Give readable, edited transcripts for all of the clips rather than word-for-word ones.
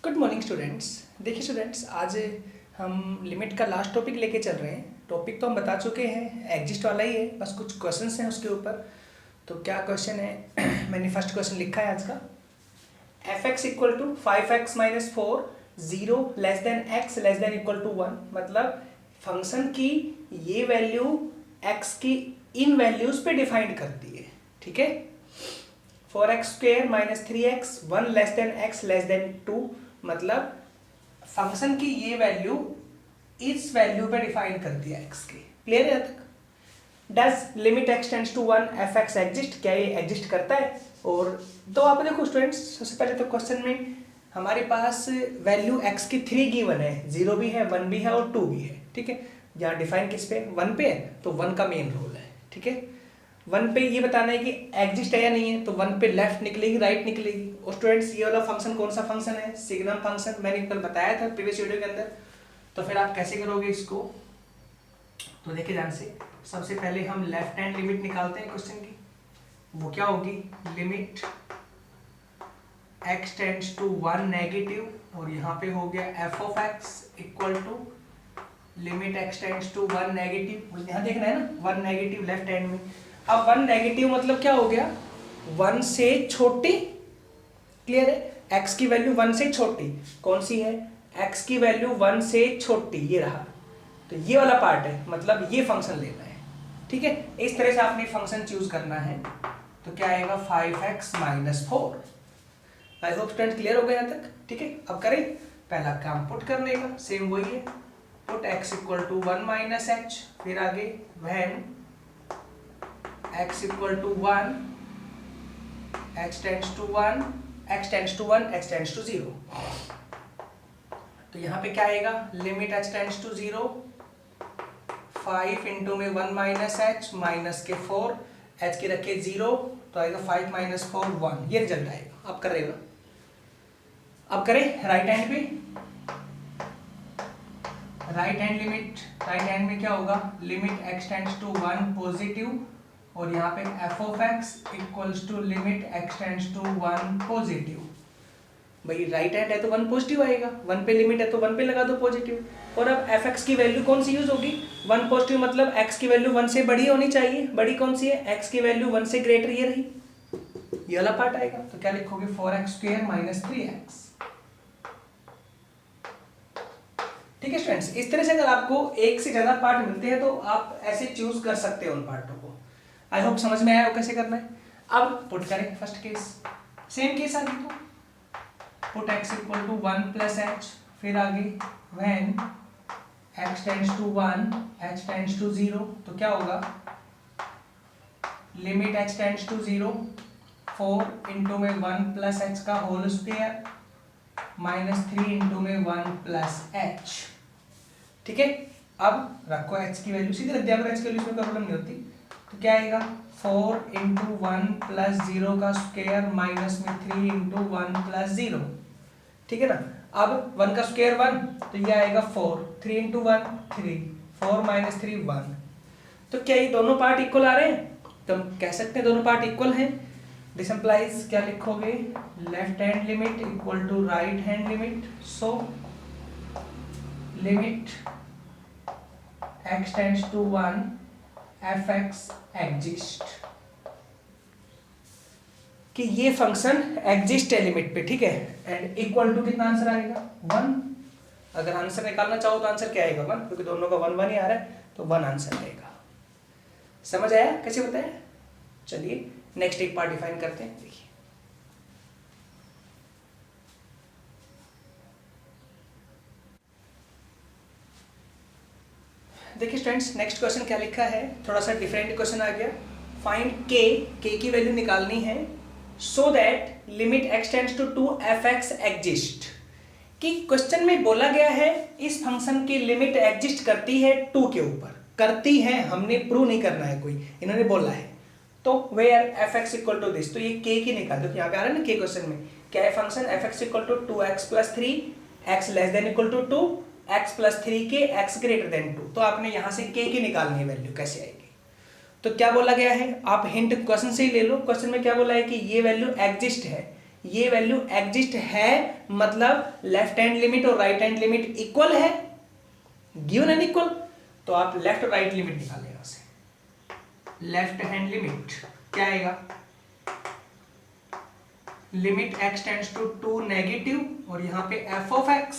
Good morning students. देखिए students, आज हम लिमिट का लास्ट टॉपिक लेके चल रहे हैं। टॉपिक तो हम बता चुके हैं, एग्जिस्ट वाला ही है, बस कुछ क्वेश्चंस हैं उसके ऊपर। तो क्या क्वेश्चन है मैंने फर्स्ट क्वेश्चन लिखा है आज का। F x equal to 5x minus 4 zero less than x less than equal to 1। मतलब फंक्शन की ये वैल्यू x की इन वैल्यूज पे डिफाइंड करती है। ठीक है, 4x² minus 3x 1 less than x less then 2। मतलब फंक्शन की ये वैल्यू इस वैल्यू पे डिफाइन करती है x की। क्लियर है तक? Does limit x tends to 1 f x exist? क्या ये एग्जिस्ट करता है? और तो आप देखो स्टूडेंट्स, सबसे पहले तो क्वेश्चन में हमारे पास वैल्यू x की 3 गिवन है, 0 भी है, 1 भी है और 2 भी है। ठीक है, यहाँ डिफाइन किस पे? 1 पे है, तो 1 का मेन रोल है। ठीक है, 1 पे ये बताना है कि एग्जिस्ट है या नहीं है, तो 1 पे लेफ्ट निकलेगी राइट निकलेगी। और स्टूडेंट्स ये वाला फंक्शन कौन सा फंक्शन है? Signum function. मैंने कल बताया था प्रीवियस वीडियो के अंदर। तो फिर आप कैसे करोगे इसको? तो देखिए ध्यान से, सबसे पहले हम लेफ्ट हैंड लिमिट निकालते हैं क्वेश्चन की। वो क्या होगी? Limit x tends to 1 negative, और यहाँ पे हो गया f of x equal to limit x tends to 1 negative. यहाँ देखना है ना, 1 नेगेटिव लेफ्ट हैंड में। अब 1 नेगेटिव मतलब क्या हो गया? 1 से छोटी। क्लियर है? x की वैल्यू 1 से छोटी कौन सी है? x की वैल्यू 1 से छोटी ये रहा। तो ये वाला पार्ट है, मतलब ये फंक्शन लेना है। ठीक है, इस तरह से आपने फंक्शन चूज करना है। तो क्या आएगा? 5x minus 4। I hope student clear हो गया यहाँ तक। ठीक है, अब करें पहला काम पुट करने का, सेम वही है। Put x equal to 1 minus h, फिर आगे when x equal to 1 x tends to 1 x tends to 1 x tends to 0। तो यहाँ पे क्या आएगा? Limit h tends to 0 5 into में 1 माइनस h माइनस के 4 h की रखे 0, तो आएगा 5 माइनस 4 1। ये रिजल्ट आएगा। अब करेगा, अब करें राइट हैंड पे। Right hand limit, right hand में क्या होगा? Limit x tends to 1 positive, और यहाँ पे f of x equals to limit x tends to 1 positive. भाई राइट हैंड है तो 1 पॉजिटिव आएगा, 1 पे लिमिट है तो 1 पे लगा दो पॉजिटिव। और अब एफ एक्स की वैल्यू कौन सी यूज होगी? 1 पॉजिटिव, मतलब x की वैल्यू 1 से बड़ी होनी चाहिए। बड़ी कौन सी है? x की वैल्यू 1 से ग्रेटर ये रही, ये वाला पार्ट आएगा। तो क्या लिखोगे? 4x² minus 3x। ठीक है स्टूडेंट्स, इस तरह से अगर आपको एक से ज्यादा पार्ट मिलते हैं तो आप ऐसे चूज कर सकते हो उन पार्टों को। आई होप समझ में आया हो कैसे करना है। अब पुट करें फर्स्ट केस, सेम केस आगे तो put x equal to 1 plus h, फिर आगे when x tends to 1 h tends to 0। तो क्या होगा? Limit x tends to 0 4 into में 1 प्लस h का होल स्क्वायर माइनस 3 इंटू में 1 प्लस h। ठीक है, अब रखो h की वैल्यू, सीधे रख दिया, अगर h की वैल्यू में प्रॉब्लम नहीं होती। तो क्या आएगा? 4 इंटू 1 प्लस 0 का स्क्वायर माइनस में 3 इंटू 1 प्लस 0। ठीक है ना? अब 1 का स्क्वायर 1, तो ये आएगा 4, 3 इंटू 1 3, 4 माइनस 3 1। तो क्या ये दोनों पार्ट इक्वल आ रहे हैं? तो हम कह सकते हैं दोनों पार्ट इक्वल हैं। दिस इंप्लाइज, क्या लिखोगे? Left hand limit equal to right hand limit. So limit x tends to 1 f x exist, कि ये फंक्शन एग्जिस्ट है लिमिट पे। ठीक है, एंड इक्वल टू कितना आंसर आएगा? 1। अगर आंसर निकालना चाहो तो आंसर क्या आएगा? 1, क्योंकि दोनों का 1 1 ही आ रहा है, तो 1 आंसर आएगा। समझ आया कैसे बताया? चलिए नेक्स्ट एक पार्ट डिफाइन करते हैं। देखिए देखिए स्टूडेंट्स, नेक्स्ट क्वेश्चन क्या लिखा है? थोड़ा सा डिफरेंट क्वेश्चन आ गया। फाइंड k की वैल्यू निकालनी है so that limit x tends to 2 f x exist. कि क्वेश्चन में बोला गया है इस फंक्शन की लिमिट एग्जिस्ट करती है 2 के ऊपर। करती है, हमने प्रूव नहीं करना है कोई, इन्होंने बोला है। तो where f x equal to this, तो ये k की निकाल दो। यहाँ पे आ रहा है ना k क्वेश्चन में, क्या है function? F x equal to 2x plus 3 x less than equal to 2 x plus 3 के x ग्रेटर देन 2। तो आपने यहाँ से k की निकालनी है वैल्यू, कैसे आएगी? तो क्या बोला गया है? आप हिंट क्वेश्चन से ही ले लो। क्वेश्चन में क्या बोला है कि ये वैल्यू एग्जिस्ट है, ये वैल्यू एग्जिस्ट है, मतलब लेफ्ट हैंड लिमिट और राइट हैंड लिमिट इक्वल है, गिवन एंड इक्वल, तो आप लेफ्ट और राइट लिमिट निकालें यहां से। लेफ्ट हैंड लिमिट क्या आएगा, limit x tends to 2 negative और यहाँ पे f ऑफ x,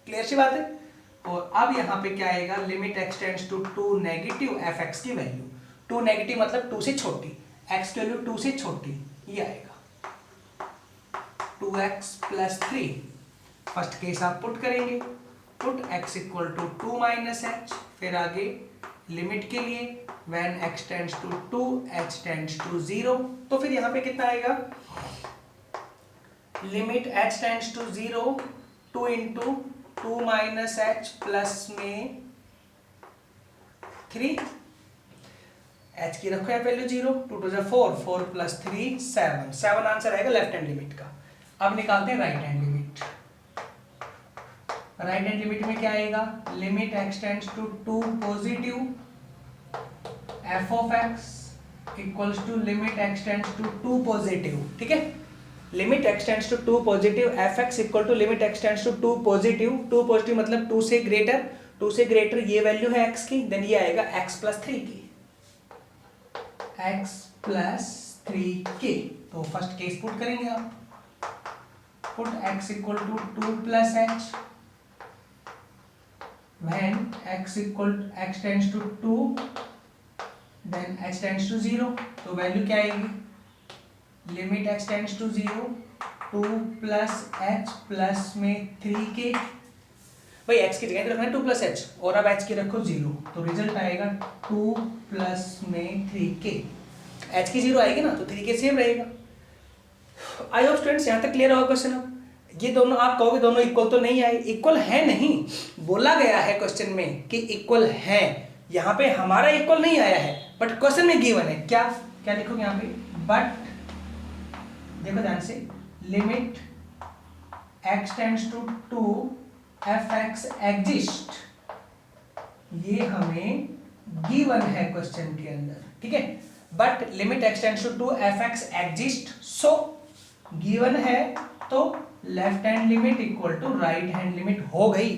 क्लियर सी बात है। और अब यहाँ पे क्या आएगा, limit x tends to 2 negative F x की वैल्यू, 2 नेगेटिव मतलब 2 से छोटी, x की वैल्यू 2 से छोटी, ये आएगा 2x प्लस 3। फर्स्ट केस आप पुट करेंगे, put x equal to 2 minus h, फिर आगे लिमिट के लिए when x tends to 2 h tends to 0, तो फिर यहाँ पे कितना आएगा, limit h tends to 0 2 into 2 minus h plus में 3, h की रखो यहाँ वैल्यू 0, 2 2 4, 4 प्लस 3 7, 7 आंसर आएगा लेफ्ट हैंड लिमिट का। अब निकालते हैं right hand limit. Right hand limit में क्या आएगा, limit x tends to 2 positive f of x equals to limit x tends to 2 positive, ठीक है, limit x tends to 2 positive f x equal to limit x tends to 2 positive, 2 positive मतलब 2 से greater, 2 से greater ये value है x की, then ये आएगा x प्लस 3 की, x प्लस 3 की। तो फर्स्ट केस पुट करेंगे आप, put x equal to 2 plus h when x tends to 2 then h tends to 0, तो वैल्यू क्या आएगी, limit x tends to 0 2 plus h plus में 3k, भाई x की जगह रखना है 2 प्लस h और अब h की रखो 0, तो रिजल्ट आएगा 2 प्लस में 3k, h की 0 आएगी ना तो 3k सेम रहेगा। आई होप स्टूडेंट्स यहाँ तक क्लियर होगा क्वेश्चन। अब ये दोनों आप कहोगे दोनों इक्वल तो नहीं आए, इक्वल है नहीं, बोला गया है क्वेश्चन में कि इक्वल है, यहाँ पे हमारा इक्वल नहीं आया है बट क्वेश्चन में गिवन है, क्या क्या लिखोगे यहाँ पे, बट देखो ध्यान से, limit x tends to 2 f x exist, ये हमें गिवन है क्वेश्चन के अंदर, ठीक है, but limit x tends to 2 f x exist, so given है तो left hand limit equal to right hand limit हो गई,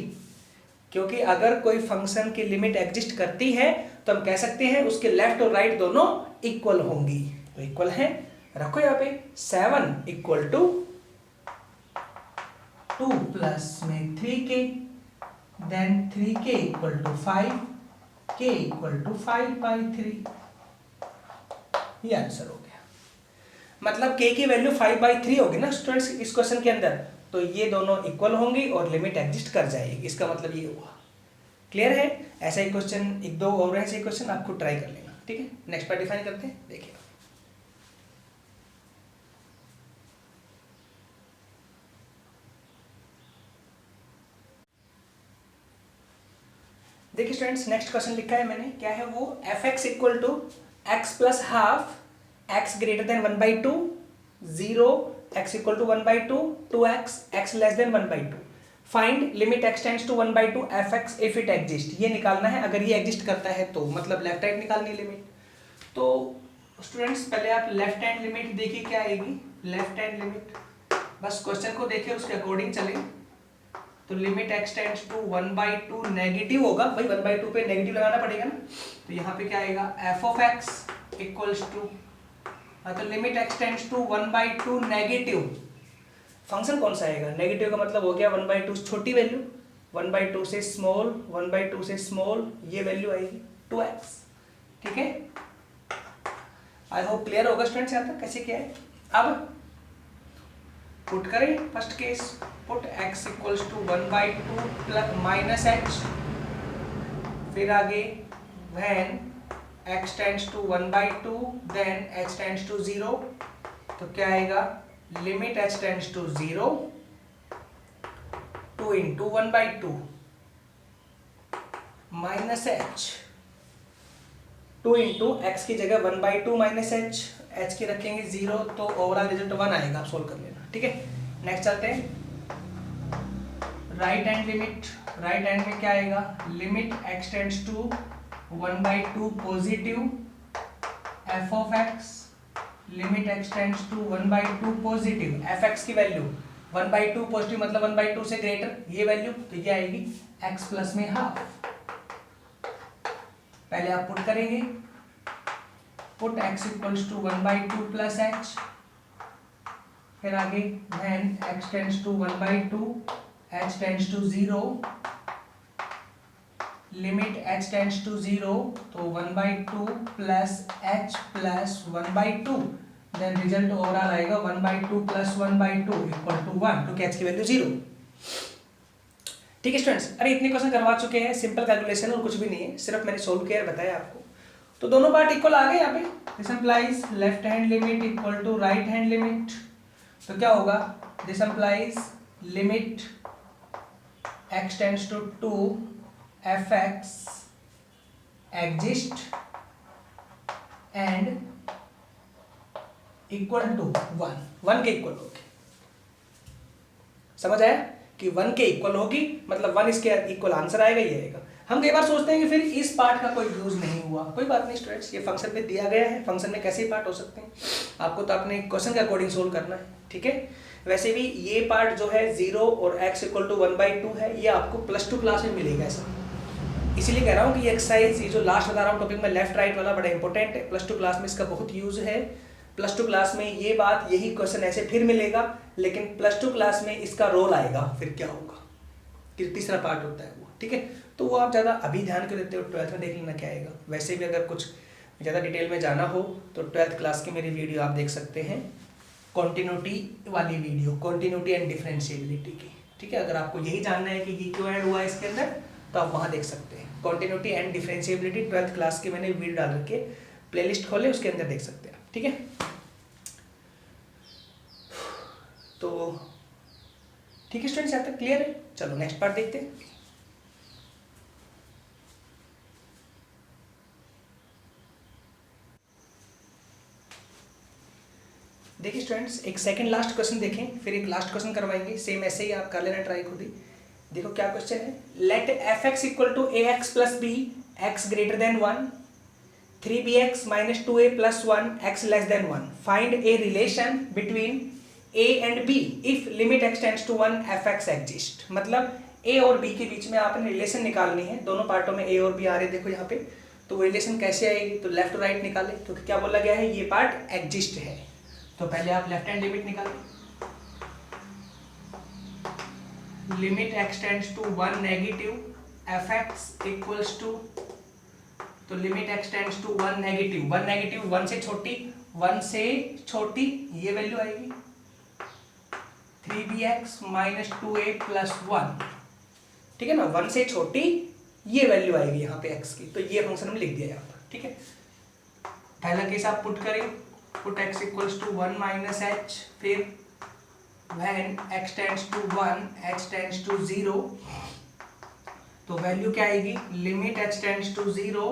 क्योंकि अगर कोई फंक्शन की लिमिट एग्जिस्ट करती है तो हम कह सकते हैं उसके लेफ्ट और राइट दोनों इक्वल होंगी, तो इक्वल है, रखो यहाँ पे 7 इक्वल टू 2 प्लस में 3k, then 3k equal to 5, k equal to 5/3, ये आंसर हो गया। मतलब k की वैल्यू 5/3 होगी ना स्टूडेंट्स इस क्वेश्चन के अंदर, तो ये दोनों इक्वल होंगी और लिमिट एग्जिस्ट कर जाएगी, इसका मतलब ये हुआ। क्लियर है? ऐसा ही क्वेश्चन एक दो और ऐसे क्वेश्चन आप खुद ट्राई कर लेना, ठीक है। नेक्स्ट पार्ट डिफाइन करते हैं, देखिए देखिए स्टूडेंट्स, नेक्स्ट क्वेश्चन लिखा है मैंने, क्या है वो, f x equal to x plus half x greater than 1/2, 0 x equal to 1/2, 2x x less than 1/2, find limit x tends to 1/2 f x if it exist, ये निकालना है, अगर ये एग्जिस्ट करता है तो मतलब लेफ्ट हैंड निकालनी है लिमिट। तो स्टूडेंट्स पहले आप लेफ्ट हैंड लिमिट देखिए क्या आएगी, लेफ्ट हैंड लिमिट, बस क्वेश्चन को देखिए उसके अकॉर्डिंग चले, तो limit x tends to 1/2 negative होगा, भाई 1/2 पे नेगेटिव लगाना पड़ेगा ना, तो यहाँ पे क्या आएगा, f of x equals to, तो limit x tends to 1/2 negative, function कौन सा आएगा, नेगेटिव का मतलब हो गया 1/2 छोटी वैल्यू, 1/2 से स्मॉल, 1/2 से स्मॉल, ये वैल्यू आएगी 2x, ठीक है। आई होप क्लियर होगा स्टूडेंट्स यहाँ तक कैसे क्या है। अब पुट करें first case, put x equals to 1/2 plus minus h, फिर आगे when x tends to 1/2 then h tends to 0, तो क्या आएगा, limit h tends to 0 2 into 1/2 minus h, 2 into x की जगह 1/2 माइनस h की रखेंगे 0, तो ओवरऑल रिजल्ट 1 आएगा, आप सोल्व कर लेना, ठीक है। नेक्स्ट चलते हैं right hand limit, right hand में क्या आएगा, limit x tends to 1/2 positive f of x, limit x tends to 1/2 positive, f x की वैल्यू 1/2 पॉजिटिव मतलब 1/2 से ग्रेटर, ये वैल्यू तो ये आएगी एक्स प्लस में हाफ। पहले आप पुट करेंगे, put x equals to 1/2 plus h, फिर आगे when x tends to 1/2 h tends to 0, limit h tends to 0 तो 1/2 plus h plus 1/2, then result overall आएगा 1/2 प्लस 1/2 इक्वल टू 1, क्योंकि h की वैल्यू 0। ठीक है स्टूडेंट्स, अरे इतने क्वेश्चन करवा चुके हैं, सिंपल कैलकुलेशन और कुछ भी नहीं है, सिर्फ मैंने सोल्व किया बताया आपको। तो दोनों पार्ट इक्वल आ गए यहाँ पे, this implies left hand limit equal to right hand limit, तो क्या होगा, this implies limit x tends to 2 fx exist and equal to 1 के इक्वल होगी। समझ आया कि 1 के इक्वल होगी मतलब 1 इसके इक्वल आंसर आएगा, ये आएगा। हम कई बार सोचते हैं कि फिर इस पार्ट का कोई यूज नहीं हुआ, कोई बात नहीं स्टूडेंट्स, ये फंक्शन में दिया गया है, फंक्शन में कैसे पार्ट हो सकते हैं, आपको तो अपने क्वेश्चन के अकॉर्डिंग सोल्व करना है। ठीक है, वैसे भी ये पार्ट जो है 0 और x इक्वल टू 1/2 है, ये आपको +2 क्लास में मिलेगा ऐसा, इसीलिए कह रहा हूँ कि ये एक्सरसाइज, ये जो लास्ट बता रहा हूँ टॉपिक में लेफ्ट राइट वाला बड़ा इंपॉर्टेंट है, +2 क्लास में इसका बहुत यूज है। +2 क्लास में ये बात, यही क्वेश्चन ऐसे फिर मिलेगा, लेकिन +2 क्लास में इसका रोल आएगा, फिर क्या होगा कि तीसरा पार्ट होता है वो। ठीक है, तो वो आप ज़्यादा अभी ध्यान क्यों देते हो, 12th में देख लेना क्या आएगा। वैसे भी अगर कुछ ज़्यादा डिटेल में जाना हो तो 12th क्लास की मेरी वीडियो आप देख सकते हैं, कॉन्टिन्यूटी वाली वीडियो, कॉन्टिन्यूटी एंड डिफरेंशिएबिलिटी की। ठीक है, अगर आपको यही जानना है कि ये क्यों ऐड हुआ है इसके अंदर, तो आप वहाँ देख सकते हैं, continuity and differentiability 12th class की मैंने वीडियो डाल रखी है, प्लेलिस्ट खोले उसके अंदर देख सकते हैं आप। ठीक है, तो ठीक है स्टूडेंट्स, यहाँ तक क्लियर है। चलो नेक्स्ट पार्ट देखते हैं। देखिए स्टूडेंट्स, एक सेकंड लास्ट क्वेश्चन देखें, फिर एक लास्ट क्वेश्चन करवाएंगे, सेम ऐसे ही आप कर लेना ट्राई खुद ही। देखो क्या क्वेश्चन है, let f x equal to a x plus b x greater than 1, 3bx minus 2a plus 1 x less than 1, find a relation between a and b if limit x tends to 1 f x exist. मतलब a और b के बीच में आपने relation निकालनी है, दोनों पार्टों में a और b आ रहे हैं, देखो यहाँ पे, तो वो रिलेशन कैसे आएगी, तो लेफ्ट राइट निकाले, क्योंकि क्या बोला गया है, ये पार्ट एग्जिस्ट है। तो पहले आप लेफ्ट हैंड लिमिट निकालें, limit x tends to 1 negative F X equals to, तो limit x tends to 1 negative, 1 negative 1 से छोटी, 1 से छोटी ये वैल्यू आएगी 3bx माइनस 2a प्लस 1। ठीक है ना, 1 से छोटी ये वैल्यू आएगी यहाँ पे x की, तो ये फंक्शन हम लिख दिया यहाँ पर। ठीक है, पहला केस आप पुट करें, put x equals to 1 minus h, फिर when x tends to 1 h tends to 0, तो वैल्यू क्या आएगी, limit h tends to 0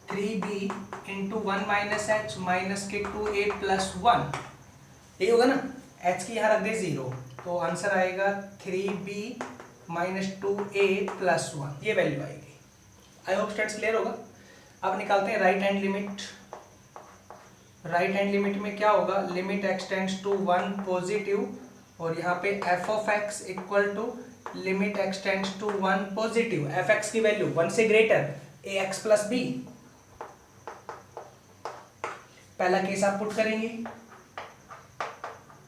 3b into 1 minus h minus के 2a प्लस 1, यही होगा ना, h की यहाँ रख दे 0, तो आंसर आएगा 3b माइनस 2a प्लस 1, ये वैल्यू आएगी। आई होप स्टूडेंट्स क्लियर होगा। अब निकालते हैं right hand limit. Right hand limit में क्या होगा, limit x tends to 1 positive, और यहाँ पे f of x equal to limit x tends to 1 positive, f x की वैल्यू 1 से greater a x plus b. पहला केस आप पुट करेंगे,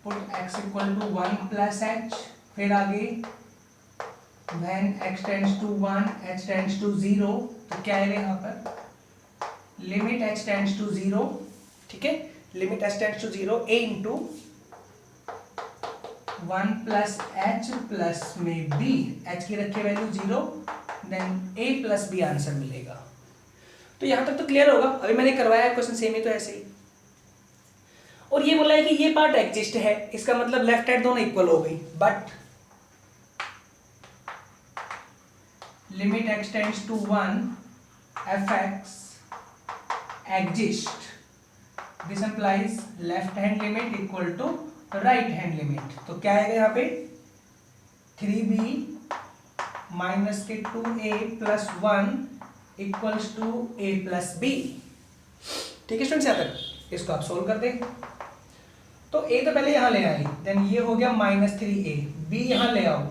put x equal to 1 plus h, फिर आगे when x tends to 1 h tends to 0, तो क्या आएगा यहाँ पर, लिमिट h टेंड्स टू 0, ठीक है, limit h tends to 0 a into 1 plus h plus में b, h की रखी value 0, then a plus b answer मिलेगा। तो यहां तक तो क्लियर होगा, अभी मैंने करवाया क्वेश्चन सेम ही तो ऐसे ही, और ये बोला है कि ये पार्ट एग्जिस्ट है, इसका मतलब लेफ्ट हैंड दोनों इक्वल हो गई, but limit x tends to 1 f x exist, this implies left hand limit equal to right hand limit, तो क्या आएगा यहाँ पे 3b माइनस के 2a plus 1 equals to a plus b। ठीक है स्टूडेंट्स, यहाँ तक इसको आप सोल्व कर दें। तो a तो पहले यहाँ ले आई, देन ये हो गया -3a, b यहाँ ले आओ,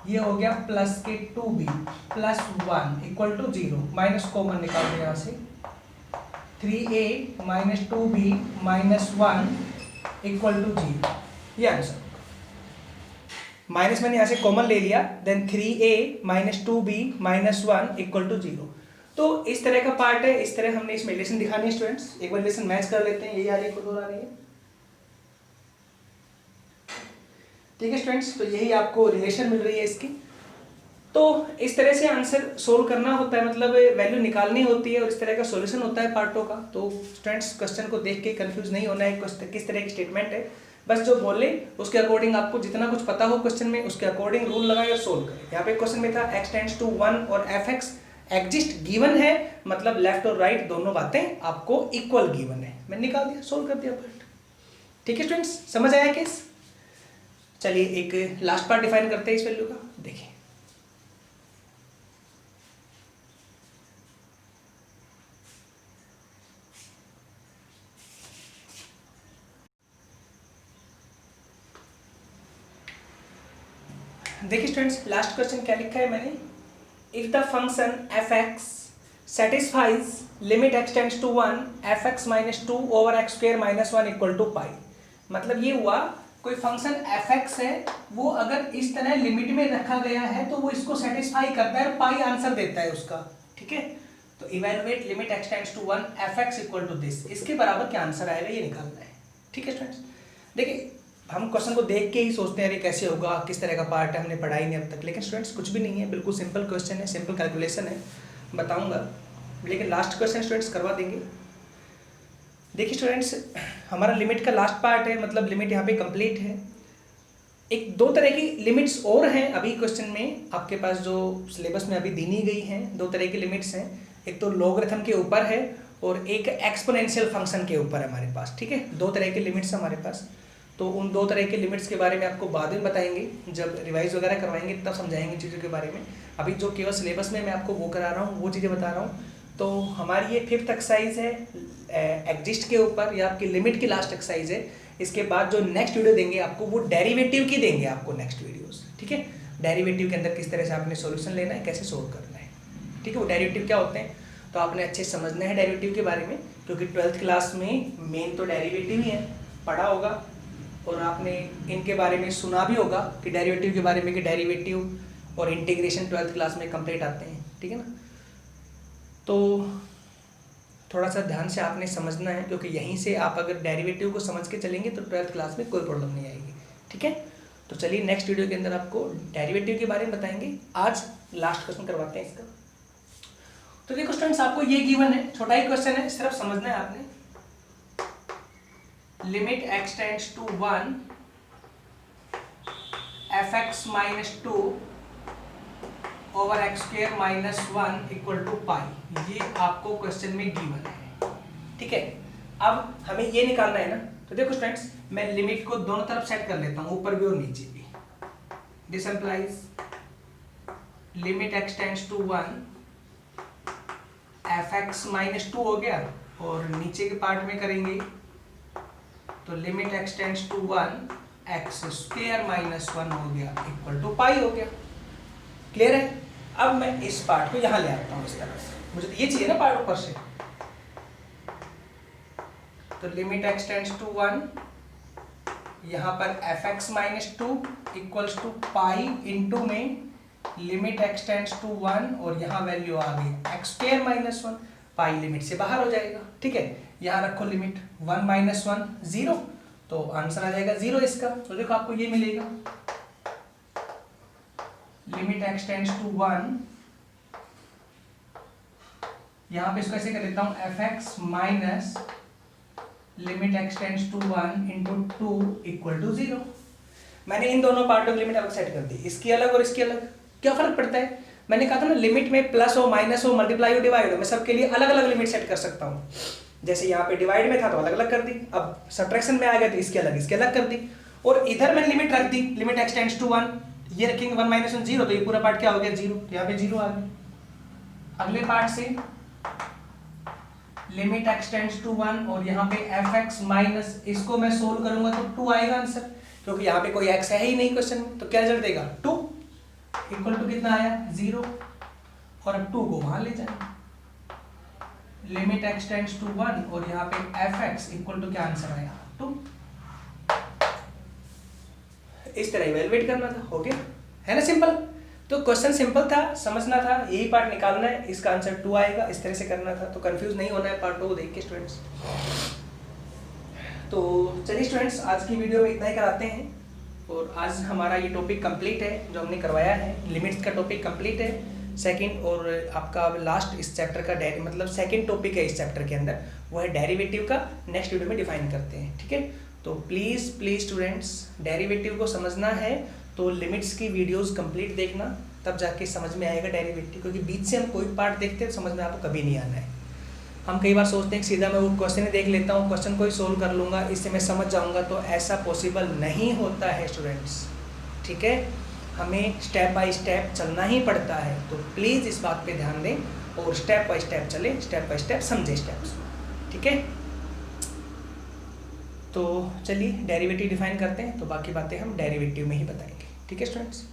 ये हो गया प्लस के 2b plus 1 equal to 0, minus common निकाल दो यहाँ से, 3a minus 2b minus 1 equal to 0, ये आंसर। माइनस मैंने यहाँ से कॉमन ले लिया, then 3a minus 2b minus 1 equal to 0। तो इस तरह का पार्ट है, इस तरह हमने इसमें रिलेशन दिखानी है स्टूडेंट्स। एक बार रिलेशन मैच कर लेते हैं, यही आ रही है, खुद हो रही है, ठीक है स्टूडेंट्स। तो यही आपको रिलेशन मिल रही है इसकी। तो इस तरह से आंसर सोल्व करना होता है, मतलब वैल्यू निकालनी होती है और इस तरह का सॉल्यूशन होता है पार्टों का। तो स्टूडेंट्स क्वेश्चन को देख के कंफ्यूज नहीं होना है किस तरह की स्टेटमेंट है, बस जो बोले उसके अकॉर्डिंग आपको जितना कुछ पता हो क्वेश्चन में उसके अकॉर्डिंग रूल लगाए और सोल्व करें। यहाँ पे क्वेश्चन में था x टेंड्स टू 1 और fx एग्जिस्ट गिवन है, मतलब लेफ्ट और राइट दोनों बातें आपको इक्वल गिवन है, मैंने निकाल दिया, सोल्व कर दिया पार्ट। ठीक है स्टूडेंट्स, समझ आया केस। चलिए एक लास्ट पार्ट डिफाइन करते हैं इस वैल्यू का, देखिए। देखिए स्टूडेंट्स, लास्ट क्वेश्चन क्या लिखा है मैंने, if the function fx satisfies limit x tends to 1 fx minus 2 over X square minus 1 equal to pi. मतलब ये हुआ कोई फंक्शन fx है, वो अगर इस तरह लिमिट में रखा गया है तो वो इसको सेटिस्फाई करता है, पाई आंसर देता है उसका, ठीक है। तो evaluate limit x tends to 1 fx equal to this, इसके बराबर क्या आंसर आएगा ये निकालना है, ठीक है स्टूडेंट्स। देखिए हम क्वेश्चन को देख के ही सोचते हैं अरे कैसे होगा, किस तरह का पार्ट है, हमने पढ़ा ही नहीं अब तक, लेकिन स्टूडेंट्स कुछ भी नहीं है, बिल्कुल सिंपल क्वेश्चन है, सिंपल कैलकुलेशन है, बताऊंगा, लेकिन लास्ट क्वेश्चन स्टूडेंट्स करवा देंगे। देखिए स्टूडेंट्स, हमारा लिमिट का लास्ट पार्ट है, मतलब लिमिट यहाँ पे कंप्लीट है। एक दो तरह की लिमिट्स और हैं अभी क्वेश्चन में, आपके पास जो सिलेबस में अभी दी नहीं गई हैं, दो तरह की लिमिट्स हैं, एक तो लॉगरिथम के ऊपर है और एक एक्सपोनेंशियल फंक्शन के ऊपर है हमारे पास, ठीक है। दो तरह के लिमिट्स हमारे पास, तो उन दो तरह के लिमिट्स के बारे में आपको बाद में बताएंगे, जब रिवाइज वगैरह करवाएंगे तब समझाएंगे चीज़ों के बारे में। अभी जो केवल सिलेबस में मैं आपको वो करा रहा हूँ, वो चीज़ें बता रहा हूँ। तो हमारी ये 5th एक्सरसाइज है एग्जिस्ट के ऊपर, या आपकी लिमिट की लास्ट एक्सरसाइज है। इसके बाद जो नेक्स्ट वीडियो देंगे आपको, वो डेरिवेटिव की देंगे आपको नेक्स्ट वीडियोस, ठीक है। डेरिवेटिव के अंदर किस तरह से आपने सॉल्यूशन लेना है, कैसे सोल्व करना है, ठीक है। वो डेरिवेटिव क्या होते हैं तो आपने अच्छे समझना है डेरिवेटिव के बारे में, क्योंकि 12th क्लास में मेन तो डेरिवेटिव ही है, पढ़ा होगा और आपने इनके बारे में सुना भी होगा कि डेरिवेटिव के बारे में, कि डेरिवेटिव और इंटीग्रेशन 12th क्लास में कंप्लीट आते हैं, ठीक है ना। तो थोड़ा सा ध्यान से आपने समझना है, क्योंकि यहीं से आप अगर डेरिवेटिव को समझ के चलेंगे तो 12th क्लास में कोई प्रॉब्लम नहीं आएगी, ठीक है। तो चलिए नेक्स्ट वीडियो के अंदर आपको डेरिवेटिव के बारे में बताएंगे। आज लास्ट क्वेश्चन करवाते हैं इसका। तो देखो स्टूडेंट्स, आपको ये गिवन है, छोटा ही क्वेश्चन है, सिर्फ समझना है आपने। Limit x tends to 1 fx minus 2 over X square minus 1 equal to pi, ये आपको क्वेश्चन में गिवन है, ठीक है। अब हमें ये निकालना है ना, तो देखो स्टूडेंट्स, मैं लिमिट को दोनों तरफ सेट कर लेता हूँ, ऊपर भी और नीचे भी। This implies limit x tends to 1 fx minus 2 हो गया, और नीचे के पार्ट में करेंगे तो limit x tends to 1 x square minus 1 हो गया इक्वल टू पाई हो गया। क्लियर है। अब मैं इस पार्ट को यहाँ ले आता हूँ इस तरह से, मुझे तो ये चाहिए ना पार्ट ऊपर से। तो लिमिट x टेंड्स टू 1, यहाँ पर fx minus 2 equals to pi into में लिमिट x टेंड्स टू 1, और यहाँ वैल्यू आ गई x square minus 1, pi limit से बाहर हो जाएगा, ठीक है। यहाँ रखो लिमिट 1 माइनस 1 0, तो आंसर आ जाएगा 0 इसका। तो देखो आपको ये मिलेगा लिमिट x टेंड्स टू 1, यहाँ पे इसको ऐसे कर देता हूँ fx minus limit x tends to 1 into 2 equal to 0। मैंने इन दोनों पार्टों की लिमिट अलग सेट कर दी, इसकी अलग और इसकी अलग। क्या फर्क पड़ता है, मैंने कहा था ना लिमिट में प्लस हो, माइनस हो, मल्टीप्लाई हो, डिवाइड हो, मैं सबके लिए अलग अलग लिमिट सेट कर सकता हूँ। जैसे यहाँ पे डिवाइड में था तो अलग अलग कर दी, अब सब्ट्रैक्शन में आ गया तो इसके अलग कर दी, और इधर मैंने लिमिट रख दी, लिमिट x टेंड्स टू 1, ये रखेंगे 1 माइनस 1 0, तो ये पूरा पार्ट क्या हो गया 0, तो यहाँ पे 0 आ गया। अगले पार्ट से लिमिट x टेंड्स टू 1 और यहाँ पे fx माइनस, इसको मैं सोल्व करूंगा तो 2 आएगा आंसर, क्योंकि यहाँ पे कोई x है ही नहीं क्वेश्चन में, तो क्या रिजल्ट देगा 2 इक्वल टू कितना आया 0, और अब 2 को वहां ले जाएंगे, लिमिट x टेंड्स टू 1 और यहाँ पे fx इक्वल टू क्या आंसर आया 2। इस तरह इवेलुएट करना था, हो गया है ना सिंपल। तो क्वेश्चन सिंपल था, समझना था, यही पार्ट निकालना है, इसका आंसर 2 आएगा, इस तरह से करना था। तो कंफ्यूज नहीं होना है पार्ट 2 देख के स्टूडेंट्स। तो चलिए स्टूडेंट्स, आज की वीडियो में इतना ही कराते हैं, और आज हमारा ये टॉपिक कंप्लीट है जो हमने करवाया है, लिमिट्स का टॉपिक कंप्लीट है सेकंड, और आपका लास्ट इस चैप्टर का मतलब सेकंड टॉपिक है इस चैप्टर के अंदर, वो है डेरिवेटिव का। नेक्स्ट वीडियो में डिफाइन करते हैं, ठीक है। तो प्लीज़ स्टूडेंट्स, डेरिवेटिव को समझना है तो लिमिट्स की वीडियोस कंप्लीट देखना, तब जाके समझ में आएगा डेरिवेटिव, क्योंकि बीच से हम कोई पार्ट देखते हैं समझ में आपको कभी नहीं आना है। हम कई बार सोचते हैं कि सीधा मैं वो क्वेश्चन ही देख लेता हूँ, क्वेश्चन को ही सोल्व कर लूँगा, इससे मैं समझ जाऊँगा, तो ऐसा पॉसिबल नहीं होता है स्टूडेंट्स, ठीक है। हमें स्टेप बाय स्टेप चलना ही पड़ता है, तो प्लीज़ इस बात पे ध्यान दें और स्टेप बाय स्टेप चलें, स्टेप बाय स्टेप समझें स्टेप्स, ठीक है। तो चलिए डेरिवेटिव डिफाइन करते हैं, तो बाकी बातें हम डेरिवेटिव में ही बताएंगे, ठीक है स्टूडेंट्स।